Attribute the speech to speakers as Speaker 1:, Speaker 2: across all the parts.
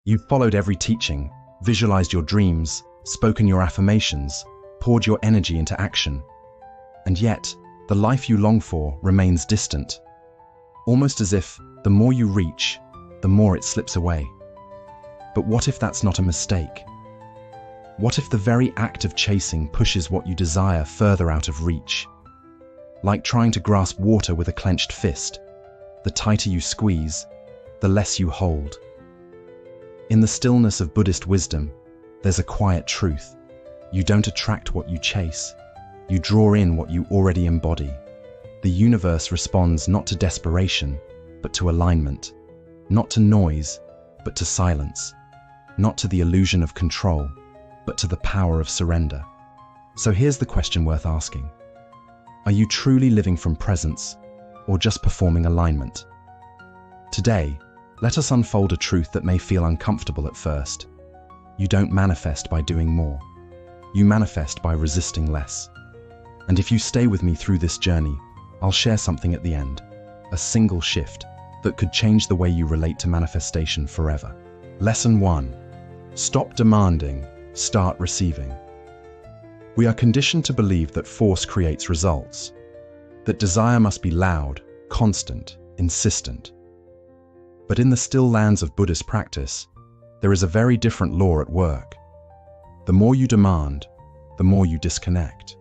Speaker 1: You've followed every teaching, visualized your dreams, spoken your affirmations, poured your energy into action. And yet, the life you long for remains distant. Almost as if the more you reach, the more it slips away. But what if that's not a mistake? What if the very act of chasing pushes what you desire further out of reach? Like trying to grasp water with a clenched fist. The tighter you squeeze, the less you hold. In the stillness of Buddhist wisdom, there's a quiet truth. You don't attract what you chase. You draw in what you already embody. The universe responds not to desperation, but to alignment. Not to noise, but to silence. Not to the illusion of control, but to the power of surrender. So here's the question worth asking. Are you truly living from presence, or just performing alignment? Today, let us unfold a truth that may feel uncomfortable at first. You don't manifest by doing more. You manifest by resisting less. And if you stay with me through this journey, I'll share something at the end, a single shift that could change the way you relate to manifestation forever. Lesson 1. Stop demanding, start receiving. We are conditioned to believe that force creates results, that desire must be loud, constant, insistent. But in the still lands of Buddhist practice, there is a very different law at work. The more you demand, the more you disconnect.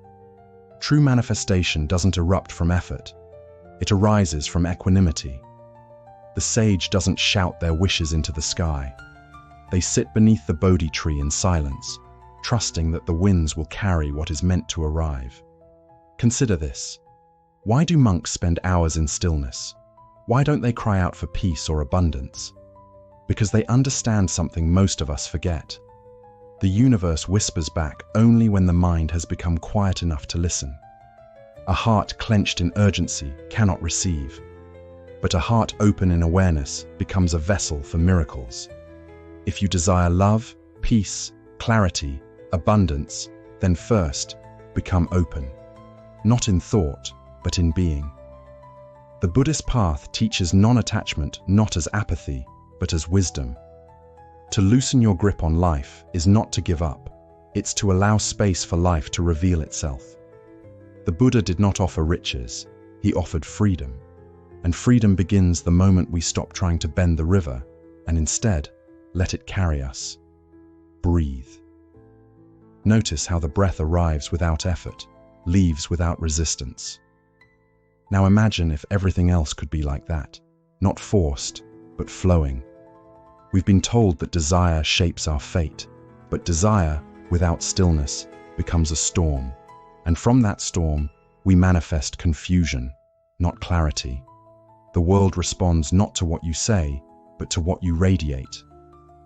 Speaker 1: True manifestation doesn't erupt from effort. It arises from equanimity. The sage doesn't shout their wishes into the sky. They sit beneath the Bodhi tree in silence, trusting that the winds will carry what is meant to arrive. Consider this. Why do monks spend hours in stillness? Why don't they cry out for peace or abundance? Because they understand something most of us forget. The universe whispers back only when the mind has become quiet enough to listen. A heart clenched in urgency cannot receive, but a heart open in awareness becomes a vessel for miracles. If you desire love, peace, clarity, abundance, then first, become open. Not in thought, but in being. The Buddhist path teaches non-attachment not as apathy, but as wisdom. To loosen your grip on life is not to give up. It's to allow space for life to reveal itself. The Buddha did not offer riches. He offered freedom. And freedom begins the moment we stop trying to bend the river and instead let it carry us. Breathe. Notice how the breath arrives without effort, leaves without resistance. Now imagine if everything else could be like that, not forced, but flowing. We've been told that desire shapes our fate, but desire, without stillness, becomes a storm. And from that storm, we manifest confusion, not clarity. The world responds not to what you say, but to what you radiate.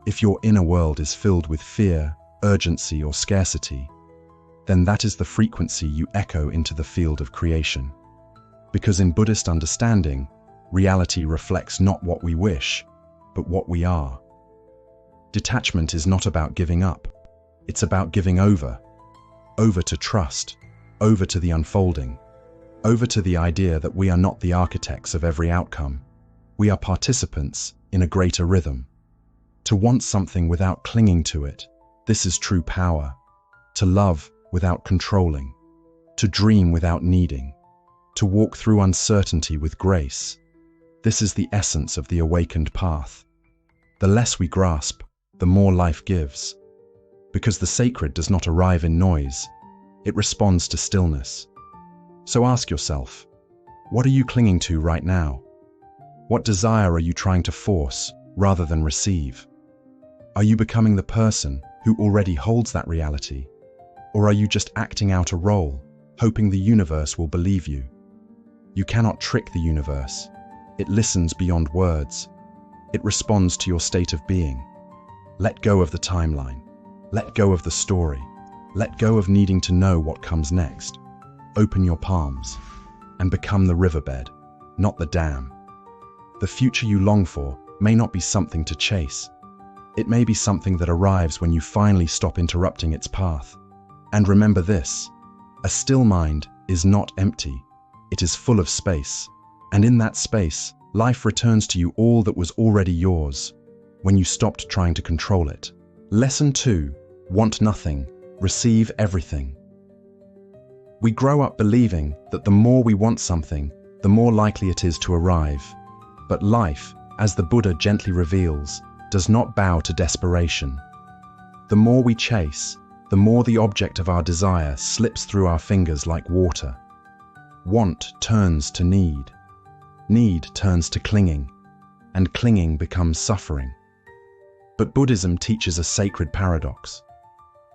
Speaker 1: If your inner world is filled with fear, urgency, or scarcity, then that is the frequency you echo into the field of creation. Because in Buddhist understanding, reality reflects not what we wish, but what we are. Detachment is not about giving up. It's about giving over. Over to trust, over to the unfolding, over to the idea that we are not the architects of every outcome. We are participants in a greater rhythm. To want something without clinging to it, this is true power. To love without controlling. To dream without needing. To walk through uncertainty with grace. This is the essence of the awakened path. The less we grasp, the more life gives. Because the sacred does not arrive in noise, it responds to stillness. So ask yourself, what are you clinging to right now? What desire are you trying to force rather than receive? Are you becoming the person who already holds that reality? Or are you just acting out a role, hoping the universe will believe you? You cannot trick the universe. It listens beyond words. It responds to your state of being. Let go of the timeline. Let go of the story. Let go of needing to know what comes next. Open your palms and become the riverbed, not the dam. The future you long for may not be something to chase. It may be something that arrives when you finally stop interrupting its path. And remember this, a still mind is not empty. It is full of space. And in that space, life returns to you all that was already yours. when you stopped trying to control it. Lesson 2. Want nothing, receive everything. We grow up believing that the more we want something, the more likely it is to arrive. But life, as the Buddha gently reveals, does not bow to desperation. The more we chase, the more the object of our desire slips through our fingers like water. Want turns to need. Need turns to clinging, and clinging becomes suffering. But Buddhism teaches a sacred paradox.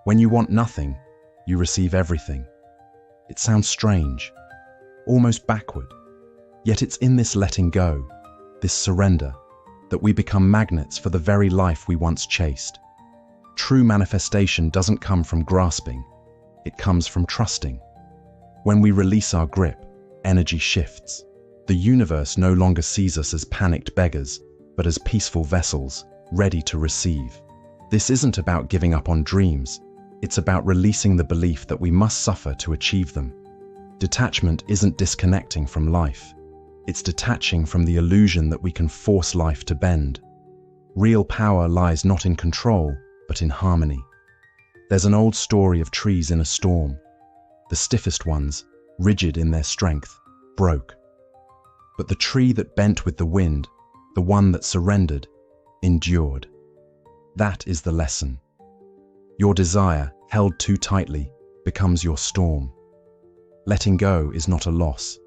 Speaker 1: When you want nothing, you receive everything. It sounds strange, almost backward. Yet it's in this letting go, this surrender, that we become magnets for the very life we once chased. True manifestation doesn't come from grasping, it comes from trusting. When we release our grip, energy shifts. The universe no longer sees us as panicked beggars, but as peaceful vessels, ready to receive. This isn't about giving up on dreams, it's about releasing the belief that we must suffer to achieve them. Detachment isn't disconnecting from life, it's detaching from the illusion that we can force life to bend. Real power lies not in control, but in harmony. There's an old story of trees in a storm. The stiffest ones, rigid in their strength, broke. But the tree that bent with the wind, the one that surrendered, endured. That is the lesson. Your desire, held too tightly, becomes your storm. Letting go is not a loss.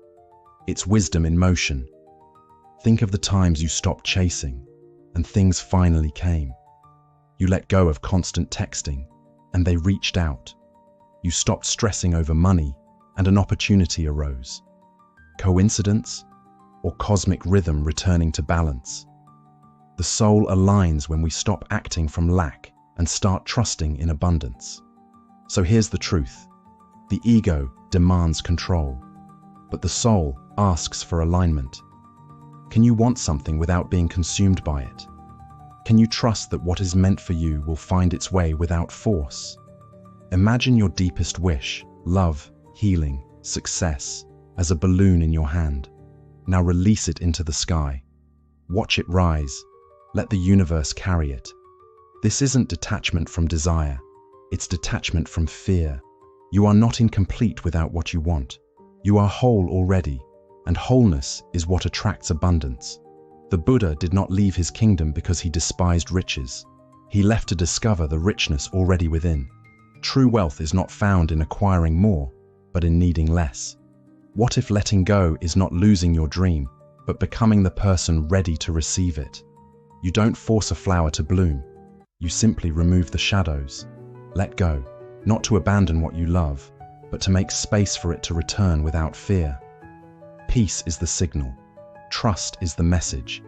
Speaker 1: It's wisdom in motion. Think of the times you stopped chasing, and things finally came. You let go of constant texting, and they reached out. You stopped stressing over money, and an opportunity arose. Coincidence? Or cosmic rhythm returning to balance? The soul aligns when we stop acting from lack and start trusting in abundance. So here's the truth. The ego demands control, but the soul asks for alignment. Can you want something without being consumed by it? Can you trust that what is meant for you will find its way without force? Imagine your deepest wish, love, healing, success, as a balloon in your hand. Now release it into the sky. Watch it rise. Let the universe carry it. This isn't detachment from desire. It's detachment from fear. You are not incomplete without what you want. You are whole already, and wholeness is what attracts abundance. The Buddha did not leave his kingdom because he despised riches. He left to discover the richness already within. True wealth is not found in acquiring more, but in needing less. What if letting go is not losing your dream, but becoming the person ready to receive it? You don't force a flower to bloom. You simply remove the shadows. Let go, not to abandon what you love, but to make space for it to return without fear. Peace is the signal. Trust is the message,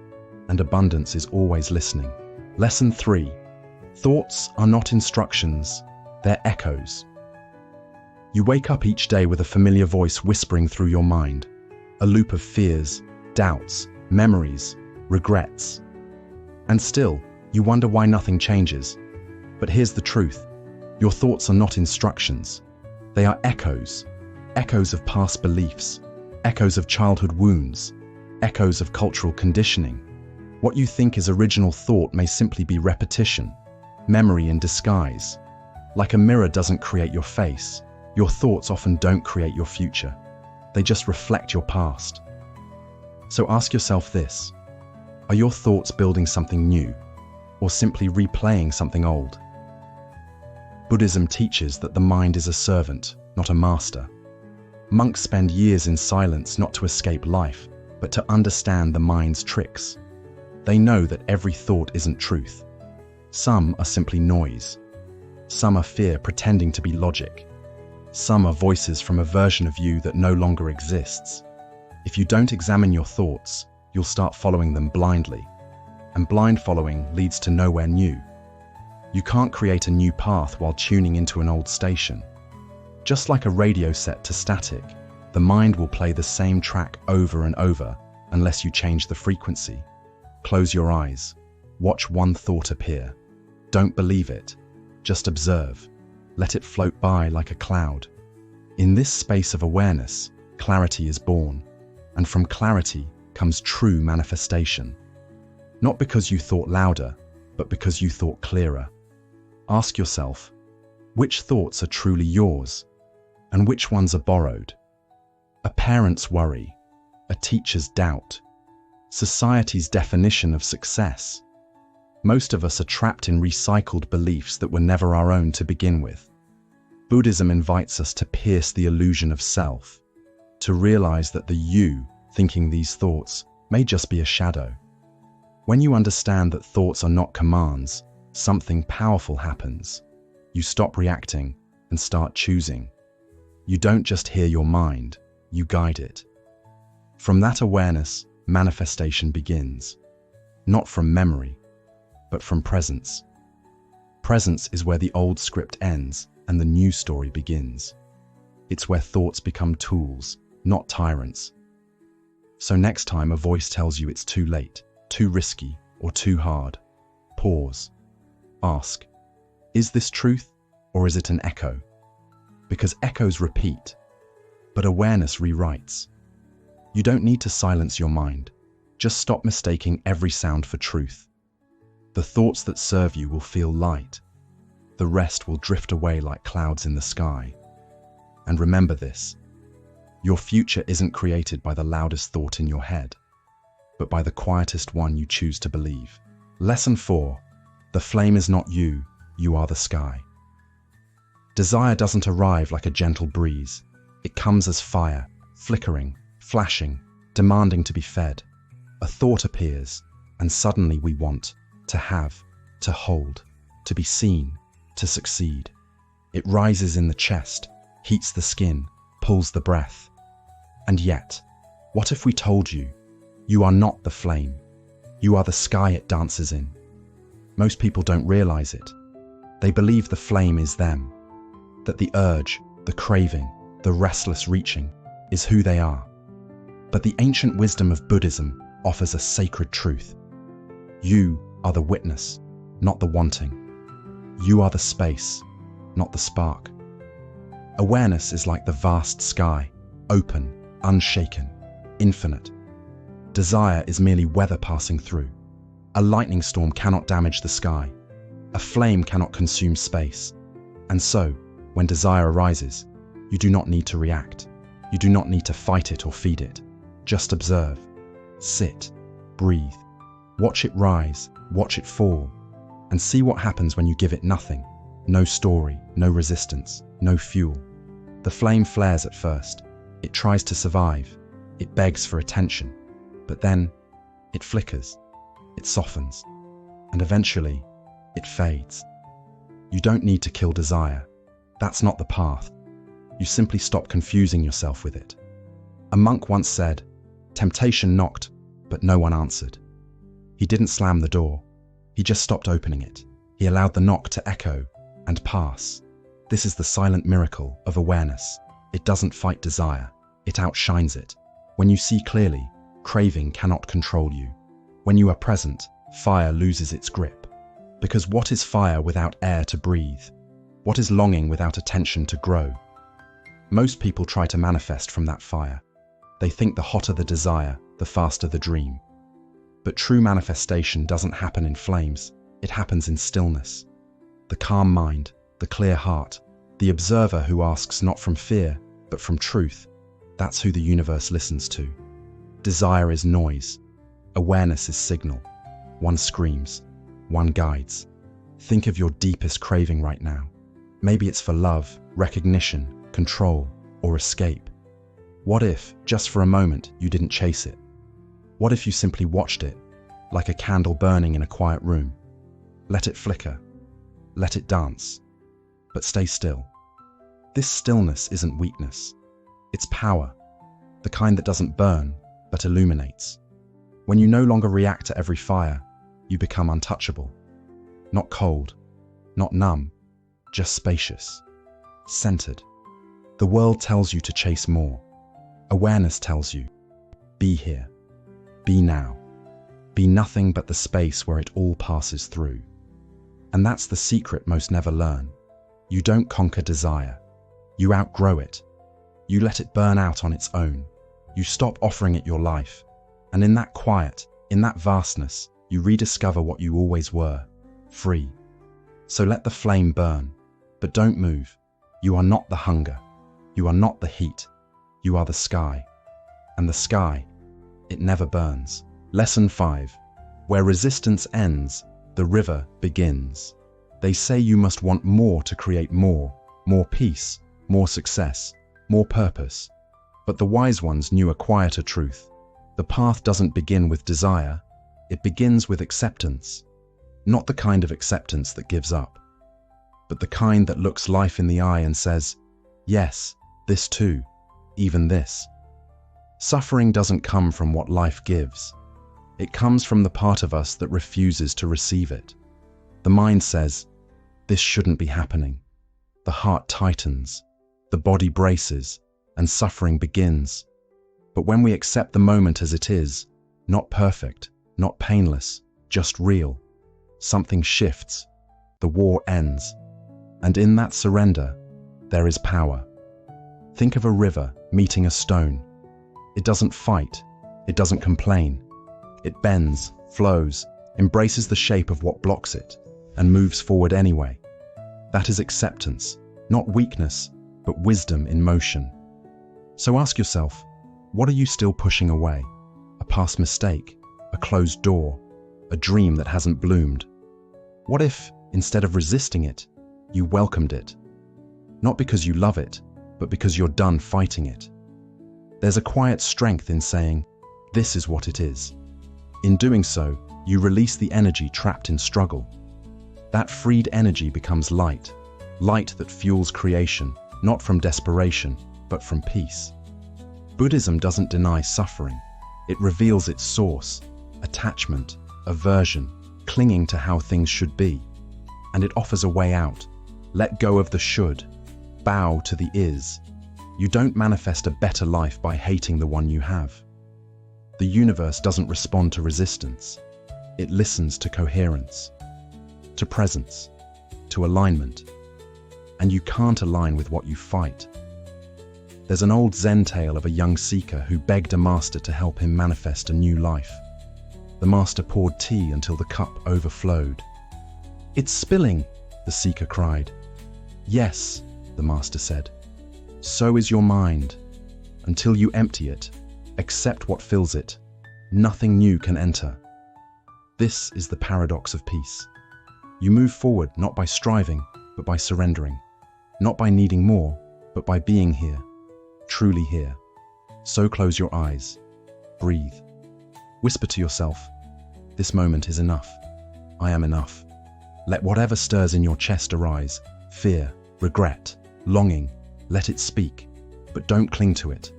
Speaker 1: and abundance is always listening. Lesson 3. Thoughts are not instructions, they're echoes. You wake up each day with a familiar voice whispering through your mind, a loop of fears, doubts, memories, regrets. And still, you wonder why nothing changes. But here's the truth. Your thoughts are not instructions. They are echoes. Echoes of past beliefs, echoes of childhood wounds, echoes of cultural conditioning. What you think is original thought may simply be repetition, memory in disguise. Like a mirror doesn't create your face, your thoughts often don't create your future. They just reflect your past. So ask yourself this: are your thoughts building something new, or simply replaying something old? Buddhism teaches that the mind is a servant, not a master. Monks spend years in silence not to escape life, but to understand the mind's tricks. They know that every thought isn't truth. Some are simply noise. Some are fear pretending to be logic. Some are voices from a version of you that no longer exists. If you don't examine your thoughts, you'll start following them blindly. And blind following leads to nowhere new. You can't create a new path while tuning into an old station. Just like a radio set to static, the mind will play the same track over and over unless you change the frequency. Close your eyes. Watch one thought appear. Don't believe it. Just observe. Let it float by like a cloud. In this space of awareness, clarity is born. And from clarity comes true manifestation. Not because you thought louder, but because you thought clearer. Ask yourself, which thoughts are truly yours, and which ones are borrowed? A parent's worry, a teacher's doubt, society's definition of success. Most of us are trapped in recycled beliefs that were never our own to begin with. Buddhism invites us to pierce the illusion of self, to realize that the you thinking these thoughts may just be a shadow. When you understand that thoughts are not commands, something powerful happens. You stop reacting and start choosing. You don't just hear your mind, you guide it. From that awareness, manifestation begins. Not from memory, but from presence. Presence is where the old script ends and the new story begins. It's where thoughts become tools, not tyrants. So next time a voice tells you it's too late, too risky, or too hard, pause. Ask, is this truth or is it an echo? Because echoes repeat, but awareness rewrites. You don't need to silence your mind. Just stop mistaking every sound for truth. The thoughts that serve you will feel light. The rest will drift away like clouds in the sky. And remember this, your future isn't created by the loudest thought in your head, but by the quietest one you choose to believe. Lesson 4. The flame is not you, you are the sky. Desire doesn't arrive like a gentle breeze. It comes as fire, flickering, flashing, demanding to be fed. A thought appears, and suddenly we want to have, to hold, to be seen, to succeed. It rises in the chest, heats the skin, pulls the breath. And yet, what if we told you, you are not the flame, you are the sky it dances in? Most people don't realize it. They believe the flame is them, that the urge, the craving, the restless reaching is who they are. But the ancient wisdom of Buddhism offers a sacred truth. You are the witness, not the wanting. You are the space, not the spark. Awareness is like the vast sky, open, unshaken, infinite. Desire is merely weather passing through. A lightning storm cannot damage the sky. A flame cannot consume space. And so, when desire arises, you do not need to react. You do not need to fight it or feed it. Just observe, sit, breathe, watch it rise, watch it fall, and see what happens when you give it nothing. No story, no resistance, no fuel. The flame flares at first. It tries to survive. It begs for attention. But then, it flickers. It softens. And eventually, it fades. You don't need to kill desire. That's not the path. You simply stop confusing yourself with it. A monk once said, "Temptation knocked, but no one answered." He didn't slam the door. He just stopped opening it. He allowed the knock to echo and pass. This is the silent miracle of awareness. It doesn't fight desire. It outshines it. When you see clearly, craving cannot control you. When you are present, fire loses its grip. Because what is fire without air to breathe? What is longing without attention to grow? Most people try to manifest from that fire. They think the hotter the desire, the faster the dream. But true manifestation doesn't happen in flames. It happens in stillness. The calm mind, the clear heart, the observer who asks not from fear, but from truth. That's who the universe listens to. Desire is noise. Awareness is signal. One screams, one guides. Think of your deepest craving right now. Maybe it's for love, recognition, control, or escape. What if, just for a moment, you didn't chase it? What if you simply watched it, like a candle burning in a quiet room? Let it flicker. Let it dance. But stay still. This stillness isn't weakness. It's power. The kind that doesn't burn, but illuminates. When you no longer react to every fire, you become untouchable. Not cold, not numb, just spacious, centered. The world tells you to chase more. Awareness tells you, be here, be now, be nothing but the space where it all passes through. And that's the secret most never learn. You don't conquer desire. You outgrow it. You let it burn out on its own. You stop offering it your life. And in that quiet, in that vastness, you rediscover what you always were. free. So let the flame burn, but don't move. You are not the hunger. You are not the heat. You are the sky. And the sky, it never burns. Lesson 5. Where resistance ends, the river begins. They say you must want more to create more peace, more success, more purpose. But the wise ones knew a quieter truth. The path doesn't begin with desire, it begins with acceptance. Not the kind of acceptance that gives up, but the kind that looks life in the eye and says, yes, this too, even this. Suffering doesn't come from what life gives. It comes from the part of us that refuses to receive it. The mind says, this shouldn't be happening. The heart tightens, the body braces, and suffering begins. But when we accept the moment as it is, not perfect, not painless, just real, something shifts, the war ends, and in that surrender, there is power. Think of a river meeting a stone. It doesn't fight, it doesn't complain. It bends, flows, embraces the shape of what blocks it, and moves forward anyway. That is acceptance, not weakness, but wisdom in motion. So ask yourself, what are you still pushing away? A past mistake, a closed door, a dream that hasn't bloomed? What if, instead of resisting it, you welcomed it? Not because you love it, but because you're done fighting it. There's a quiet strength in saying, this is what it is. In doing so, you release the energy trapped in struggle. That freed energy becomes light, light that fuels creation, not from desperation, but from peace. Buddhism doesn't deny suffering. It reveals its source, attachment, aversion, clinging to how things should be. And it offers a way out. Let go of the should, bow to the is. You don't manifest a better life by hating the one you have. The universe doesn't respond to resistance. It listens to coherence, to presence, to alignment. And you can't align with what you fight. There's an old Zen tale of a young seeker who begged a master to help him manifest a new life. The master poured tea until the cup overflowed. "It's spilling," the seeker cried. "Yes," the master said. "So is your mind. Until you empty it, accept what fills it, nothing new can enter." This is the paradox of peace. You move forward not by striving, but by surrendering. Not by needing more, but by being here, truly here. So close your eyes. Breathe. Whisper to yourself, this moment is enough. I am enough. Let whatever stirs in your chest arise. Fear, regret, longing. Let it speak, but don't cling to it.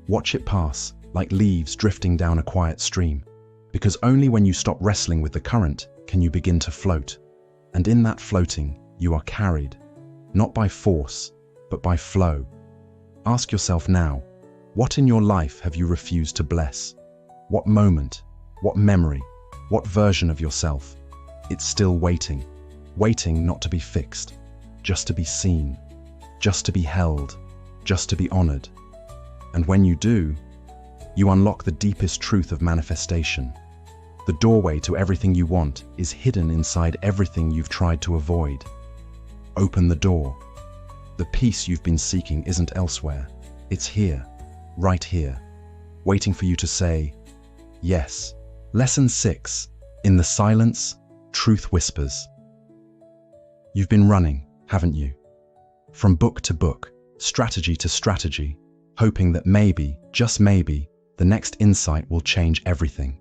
Speaker 1: Watch it pass, like leaves drifting down a quiet stream. Because only when you stop wrestling with the current can you begin to float. And in that floating, you are carried, not by force, but by flow. Ask yourself now, what in your life have you refused to bless? What moment, what memory, what version of yourself? It's still waiting, waiting not to be fixed, just to be seen, just to be held, just to be honored. And when you do, you unlock the deepest truth of manifestation. The doorway to everything you want is hidden inside everything you've tried to avoid. Open the door. The peace you've been seeking isn't elsewhere. It's here, right here, waiting for you to say, yes. Lesson 6. In the silence, truth whispers. You've been running, haven't you? From book to book, strategy to strategy, hoping that maybe, just maybe, the next insight will change everything.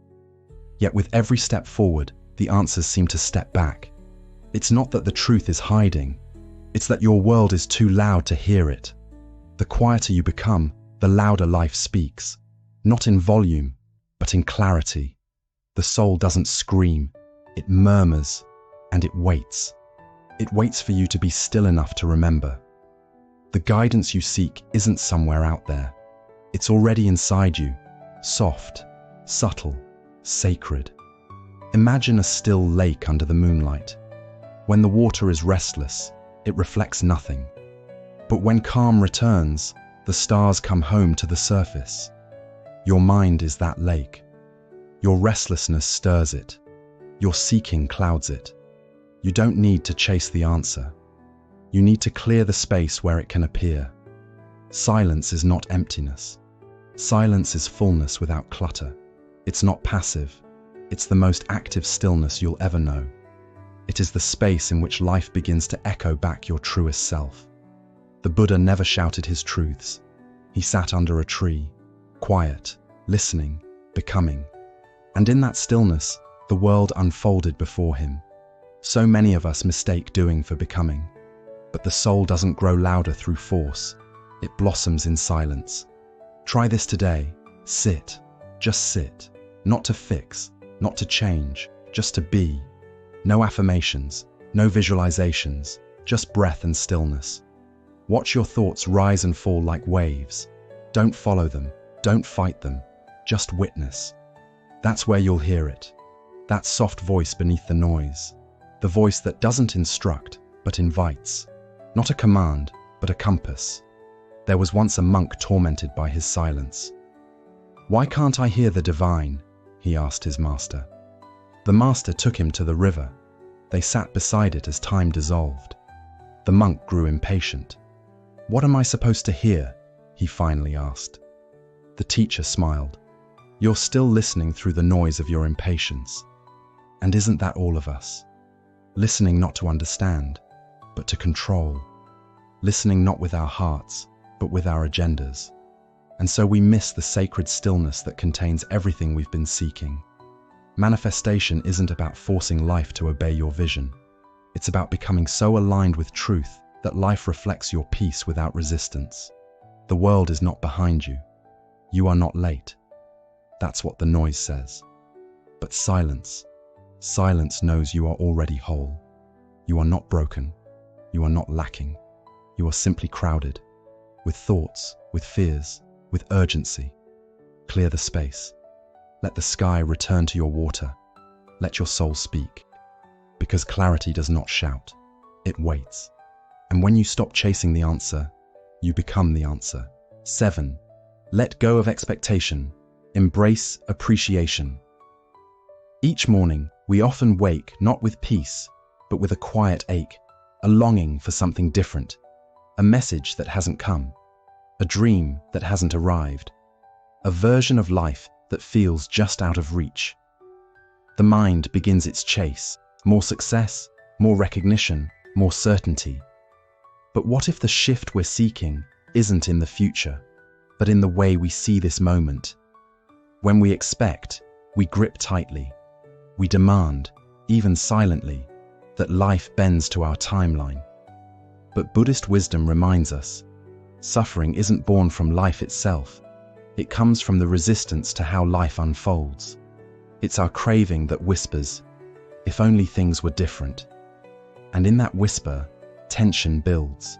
Speaker 1: Yet with every step forward, the answers seem to step back. It's not that the truth is hiding, it's that your world is too loud to hear it. The quieter you become, the louder life speaks. Not in volume, but in clarity. The soul doesn't scream, it murmurs, and it waits. It waits for you to be still enough to remember. The guidance you seek isn't somewhere out there. It's already inside you, soft, subtle, sacred. Imagine a still lake under the moonlight. When the water is restless, it reflects nothing. But when calm returns, the stars come home to the surface. Your mind is that lake. Your restlessness stirs it. Your seeking clouds it. You don't need to chase the answer. You need to clear the space where it can appear. Silence is not emptiness. Silence is fullness without clutter. It's not passive. It's the most active stillness you'll ever know. It is the space in which life begins to echo back your truest self. The Buddha never shouted his truths. He sat under a tree, quiet, listening, becoming. And in that stillness, the world unfolded before him. So many of us mistake doing for becoming. But the soul doesn't grow louder through force. It blossoms in silence. Try this today. Sit. Just sit. Not to fix, not to change, just to be. No affirmations, no visualizations, just breath and stillness. Watch your thoughts rise and fall like waves. Don't follow them, don't fight them, just witness. That's where you'll hear it. That soft voice beneath the noise. The voice that doesn't instruct, but invites. Not a command, but a compass. There was once a monk tormented by his silence. "Why can't I hear the divine?" he asked his master. The master took him to the river. They sat beside it as time dissolved. The monk grew impatient. "What am I supposed to hear?" he finally asked. The teacher smiled. "You're still listening through the noise of your impatience. And isn't that all of us? Listening not to understand, but to control. Listening not with our hearts, but with our agendas. And so we miss the sacred stillness that contains everything we've been seeking. Manifestation isn't about forcing life to obey your vision. It's about becoming so aligned with truth that life reflects your peace without resistance. The world is not behind you. You are not late. That's what the noise says. But silence knows you are already whole. You are not broken. You are not lacking. You are simply crowded. With thoughts, with fears, with urgency. Clear the space. Let the sky return to your water. Let your soul speak. Because clarity does not shout. It waits. And when you stop chasing the answer, you become the answer. 7. Let go of expectation. Embrace appreciation. Each morning, we often wake not with peace, but with a quiet ache, a longing for something different, a message that hasn't come, a dream that hasn't arrived, a version of life that feels just out of reach. The mind begins its chase, more success, more recognition, more certainty. But what if the shift we're seeking isn't in the future, but in the way we see this moment? When we expect, we grip tightly. We demand, even silently, that life bends to our timeline. But Buddhist wisdom reminds us, suffering isn't born from life itself. It comes from the resistance to how life unfolds. It's our craving that whispers, if only things were different. And in that whisper, tension builds.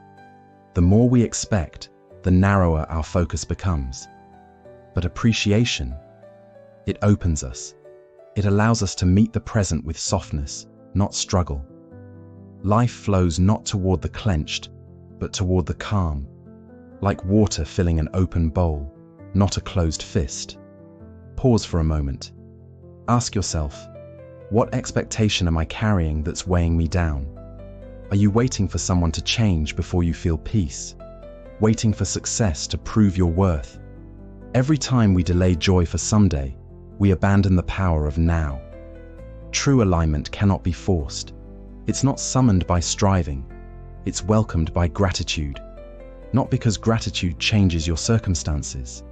Speaker 1: The more we expect, the narrower our focus becomes. But appreciation, it opens us. It allows us to meet the present with softness, not struggle. Life flows not toward the clenched, but toward the calm, like water filling an open bowl, not a closed fist. Pause for a moment. Ask yourself, what expectation am I carrying that's weighing me down? Are you waiting for someone to change before you feel peace? Waiting for success to prove your worth? Every time we delay joy for someday, we abandon the power of now. True alignment cannot be forced. It's not summoned by striving. It's welcomed by gratitude. Not because gratitude changes your circumstances,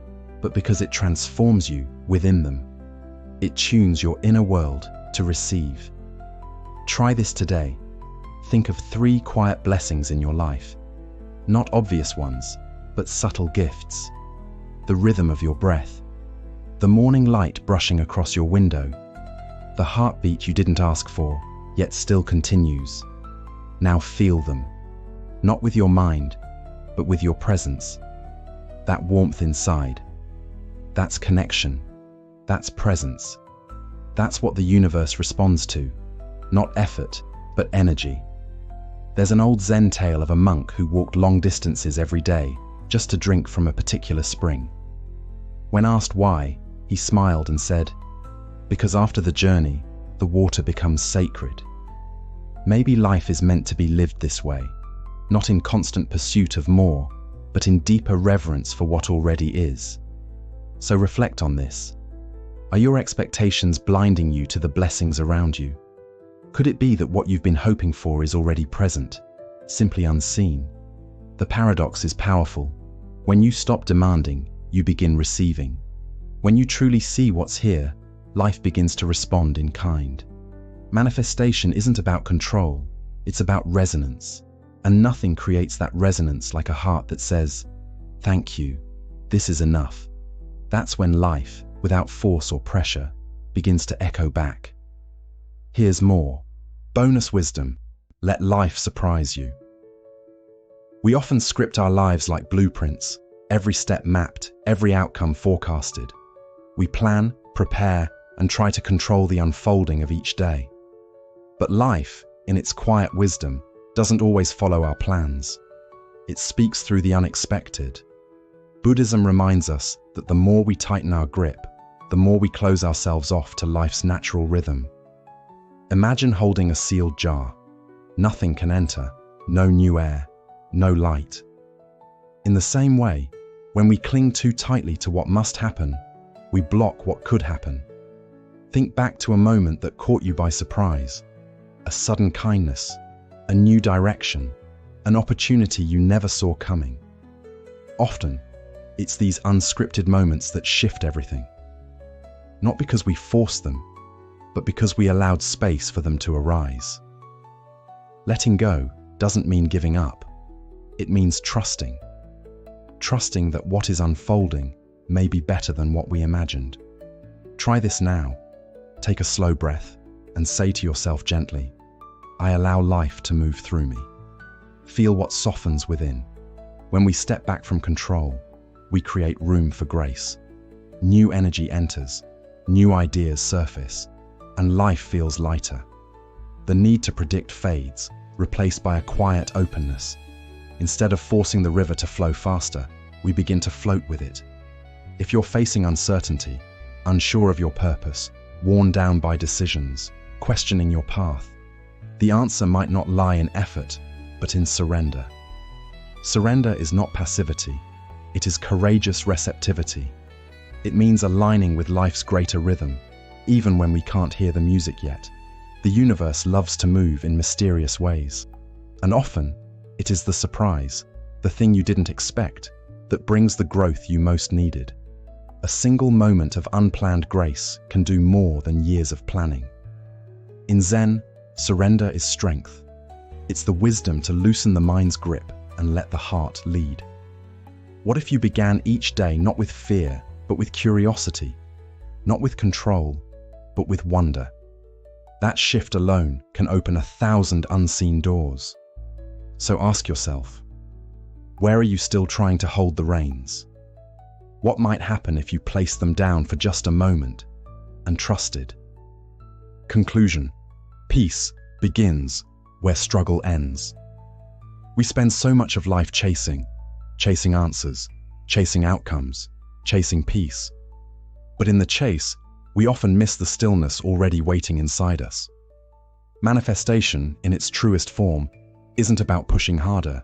Speaker 1: but because it transforms you within them. It tunes your inner world to receive. Try this today. Think of 3 quiet blessings in your life. Not obvious ones, but subtle gifts. The rhythm of your breath. The morning light brushing across your window. The heartbeat you didn't ask for, yet still continues. Now feel them. Not with your mind, but with your presence. That warmth inside. That's connection. That's presence. That's what the universe responds to. Not effort, but energy. There's an old Zen tale of a monk who walked long distances every day just to drink from a particular spring. When asked why, he smiled and said, "Because after the journey, the water becomes sacred." Maybe life is meant to be lived this way, not in constant pursuit of more, but in deeper reverence for what already is. So reflect on this. Are your expectations blinding you to the blessings around you? Could it be that what you've been hoping for is already present, simply unseen? The paradox is powerful. When you stop demanding, you begin receiving. When you truly see what's here, life begins to respond in kind. Manifestation isn't about control, it's about resonance. And nothing creates that resonance like a heart that says, "Thank you, this is enough." That's when life, without force or pressure, begins to echo back. Here's more. Bonus wisdom. Let life surprise you. We often script our lives like blueprints, every step mapped, every outcome forecasted. We plan, prepare, and try to control the unfolding of each day. But life, in its quiet wisdom, doesn't always follow our plans. It speaks through the unexpected. Buddhism reminds us that the more we tighten our grip, the more we close ourselves off to life's natural rhythm. Imagine holding a sealed jar. Nothing can enter, no new air, no light. In the same way, when we cling too tightly to what must happen, we block what could happen. Think back to a moment that caught you by surprise, a sudden kindness, a new direction, an opportunity you never saw coming. Often, it's these unscripted moments that shift everything. Not because we forced them, but because we allowed space for them to arise. Letting go doesn't mean giving up. It means trusting. Trusting that what is unfolding may be better than what we imagined. Try this now. Take a slow breath and say to yourself gently, "I allow life to move through me." Feel what softens within. When we step back from control, we create room for grace. New energy enters, new ideas surface, and life feels lighter. The need to predict fades, replaced by a quiet openness. Instead of forcing the river to flow faster, we begin to float with it. If you're facing uncertainty, unsure of your purpose, worn down by decisions, questioning your path, the answer might not lie in effort, but in surrender. Surrender is not passivity, it is courageous receptivity. It means aligning with life's greater rhythm, even when we can't hear the music yet. The universe loves to move in mysterious ways, and often it is the surprise, the thing you didn't expect, that brings the growth you most needed. A single moment of unplanned grace can do more than years of planning. In Zen, surrender is strength. It's the wisdom to loosen the mind's grip and let the heart lead. What if you began each day not with fear, but with curiosity? Not with control, but with wonder? That shift alone can open 1,000 unseen doors. So ask yourself, where are you still trying to hold the reins? What might happen if you placed them down for just a moment and trusted? Conclusion: peace begins where struggle ends. We spend so much of life chasing answers, chasing outcomes, chasing peace. But in the chase, we often miss the stillness already waiting inside us. Manifestation, in its truest form, isn't about pushing harder.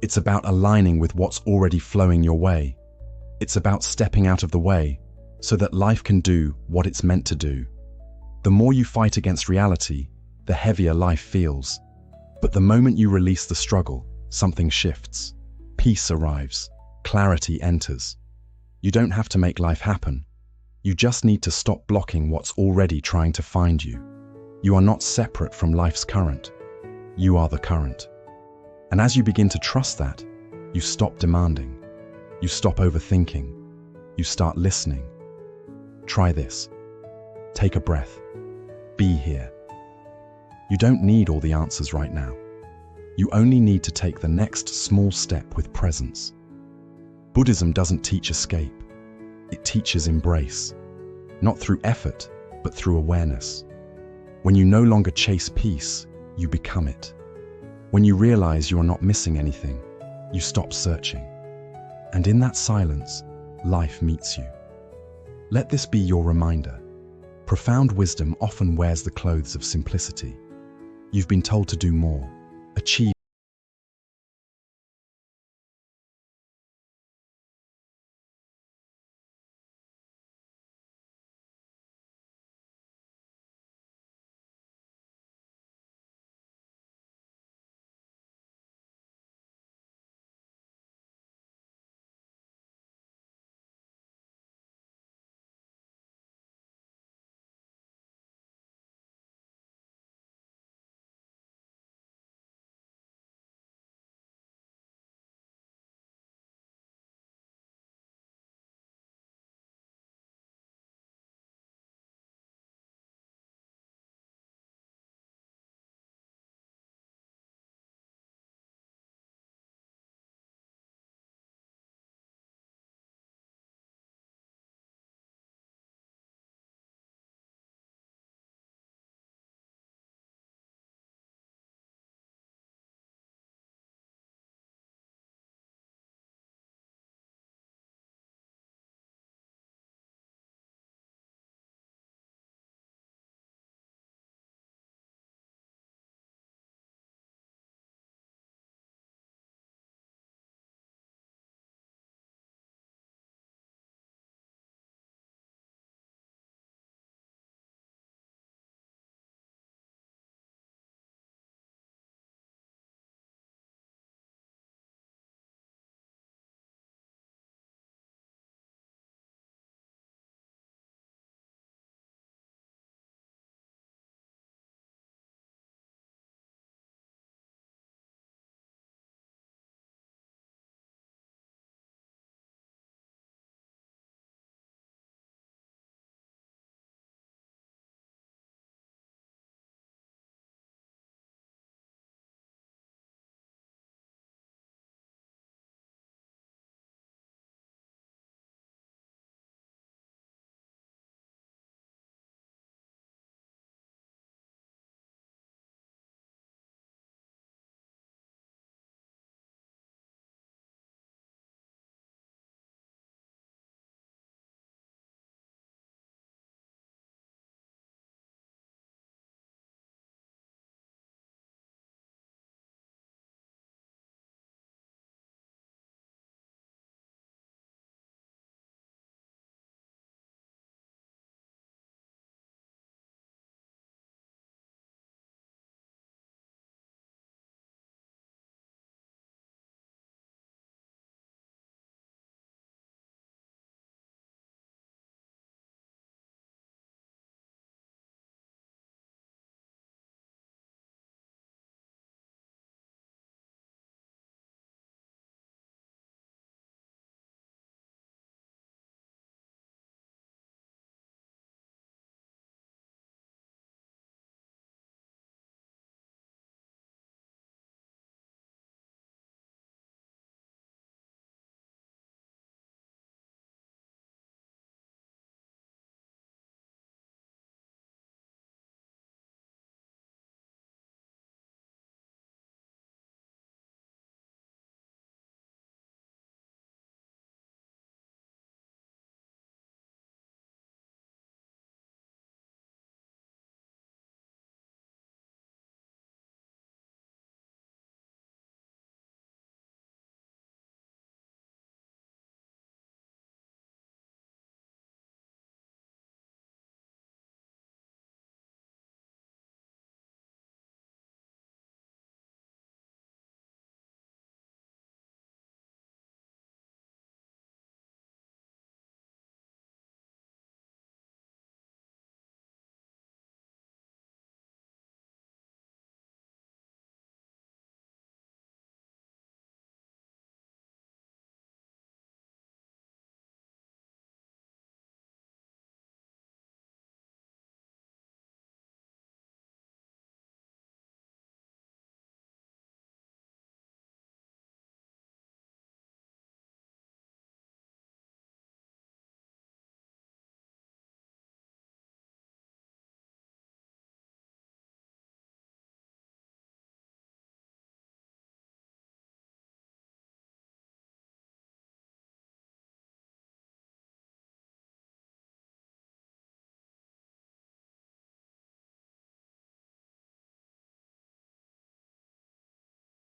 Speaker 1: It's about aligning with what's already flowing your way. It's about stepping out of the way so that life can do what it's meant to do. The more you fight against reality, the heavier life feels. But the moment you release the struggle, something shifts. Peace arrives. Clarity enters. You don't have to make life happen. You just need to stop blocking what's already trying to find you. You are not separate from life's current. You are the current. And as you begin to trust that, you stop demanding. You stop overthinking. You start listening. Try this. Take a breath. Be here. You don't need all the answers right now. You only need to take the next small step with presence. Buddhism doesn't teach escape. It teaches embrace. Not through effort, but through awareness. When you no longer chase peace, you become it. When you realize you are not missing anything, you stop searching. And in that silence, life meets you. Let this be your reminder. Profound wisdom often wears the clothes of simplicity. You've been told to do more, achieve